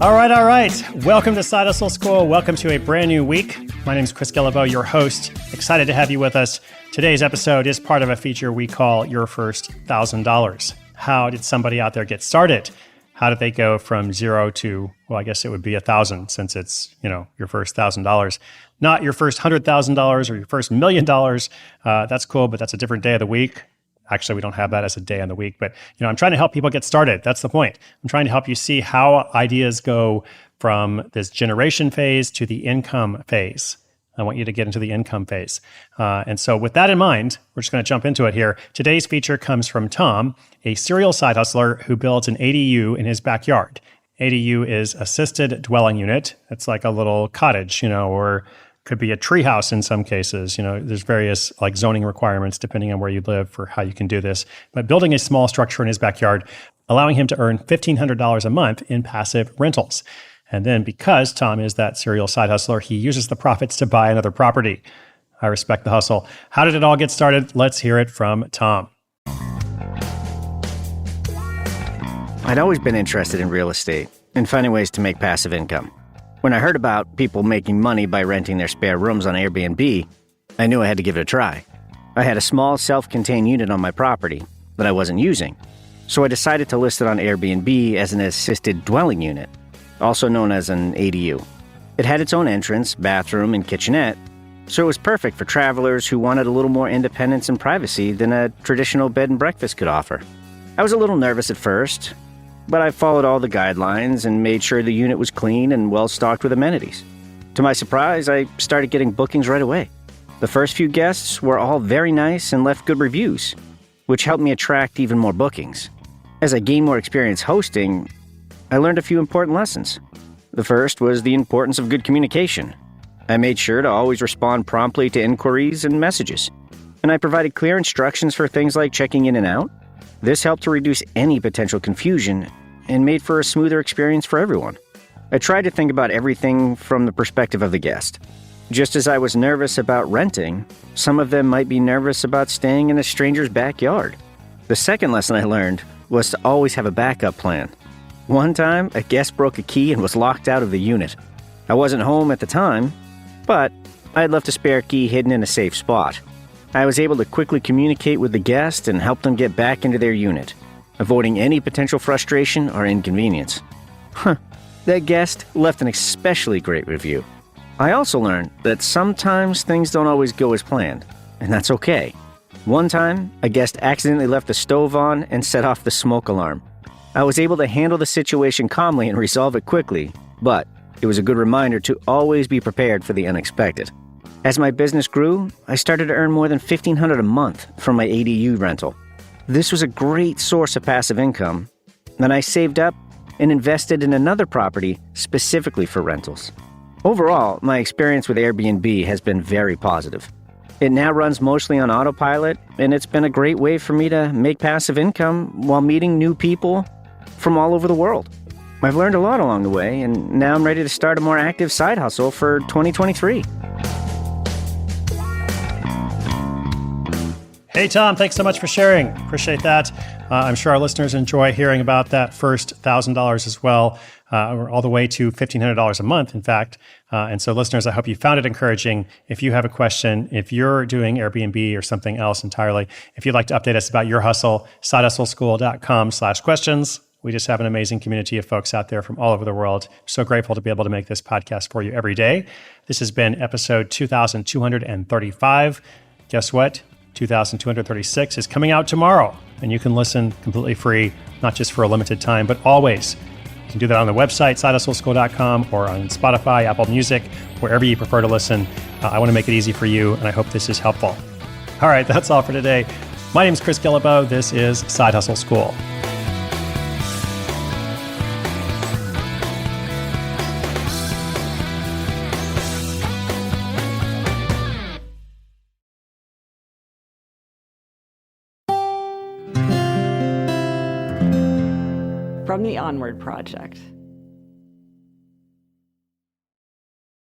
All right. Welcome to Side Hustle School. Welcome to a brand new week. My name is Chris Guillebeau, your host. Excited to have you with us. Today's episode is part of a feature we call Your First $1,000. How did somebody out there get started? How did they go from zero to, well, I guess it would be 1,000 since it's, your first $1,000. Not your first $100,000 or your first $1 million. That's cool, but that's a different day of the week. Actually, we don't have that as a day on the week, but I'm trying to help people get started. That's the point. I'm trying to help you see how ideas go from this generation phase to the income phase. I want you to get into the income phase. And so with that in mind, we're just going to jump into it here. Today's feature comes from Tom, a serial side hustler who builds an ADU in his backyard. ADU is assisted dwelling unit. It's like a little cottage, or could be a treehouse in some cases. There's various like zoning requirements depending on where you live for how you can do this. But building a small structure in his backyard, allowing him to earn $1,500 a month in passive rentals. And then because Tom is that serial side hustler, he uses the profits to buy another property. I respect the hustle. How did it all get started? Let's hear it from Tom. I'd always been interested in real estate and finding ways to make passive income. When I heard about people making money by renting their spare rooms on Airbnb, I knew I had to give it a try. I had a small self-contained unit on my property that I wasn't using, so I decided to list it on Airbnb as an assisted dwelling unit, also known as an ADU. It had its own entrance, bathroom, and kitchenette, so it was perfect for travelers who wanted a little more independence and privacy than a traditional bed and breakfast could offer. I was a little nervous at first, but I followed all the guidelines and made sure the unit was clean and well-stocked with amenities. To my surprise, I started getting bookings right away. The first few guests were all very nice and left good reviews, which helped me attract even more bookings. As I gained more experience hosting, I learned a few important lessons. The first was the importance of good communication. I made sure to always respond promptly to inquiries and messages, and I provided clear instructions for things like checking in and out. This helped to reduce any potential confusion and made for a smoother experience for everyone. I tried to think about everything from the perspective of the guest. Just as I was nervous about renting, some of them might be nervous about staying in a stranger's backyard. The second lesson I learned was to always have a backup plan. One time, a guest broke a key and was locked out of the unit. I wasn't home at the time, but I had left a spare key hidden in a safe spot. I was able to quickly communicate with the guest and help them get back into their unit, avoiding any potential frustration or inconvenience. That guest left an especially great review. I also learned that sometimes things don't always go as planned, and that's okay. One time, a guest accidentally left the stove on and set off the smoke alarm. I was able to handle the situation calmly and resolve it quickly, but it was a good reminder to always be prepared for the unexpected. As my business grew, I started to earn more than $1,500 a month from my ADU rental. This was a great source of passive income, and I saved up and invested in another property specifically for rentals. Overall, my experience with Airbnb has been very positive. It now runs mostly on autopilot, and it's been a great way for me to make passive income while meeting new people from all over the world. I've learned a lot along the way, and now I'm ready to start a more active side hustle for 2023. Hey, Tom, thanks so much for sharing. Appreciate that. I'm sure our listeners enjoy hearing about that first $1,000 as well, all the way to $1,500 a month, in fact. And so listeners, I hope you found it encouraging. If you have a question, if you're doing Airbnb or something else entirely, if you'd like to update us about your hustle, sidehustleschool.com/questions. We just have an amazing community of folks out there from all over the world. So grateful to be able to make this podcast for you every day. This has been episode 2235. Guess what? 2236 is coming out tomorrow, and you can listen completely free, not just for a limited time, but always. You can do that on the website, sidehustleschool.com, or on Spotify, Apple Music, wherever you prefer to listen. I want to make it easy for you, and I hope this is helpful. All right, that's all for today. My name is Chris Guillebeau. This is Side Hustle School. From the Onward Project.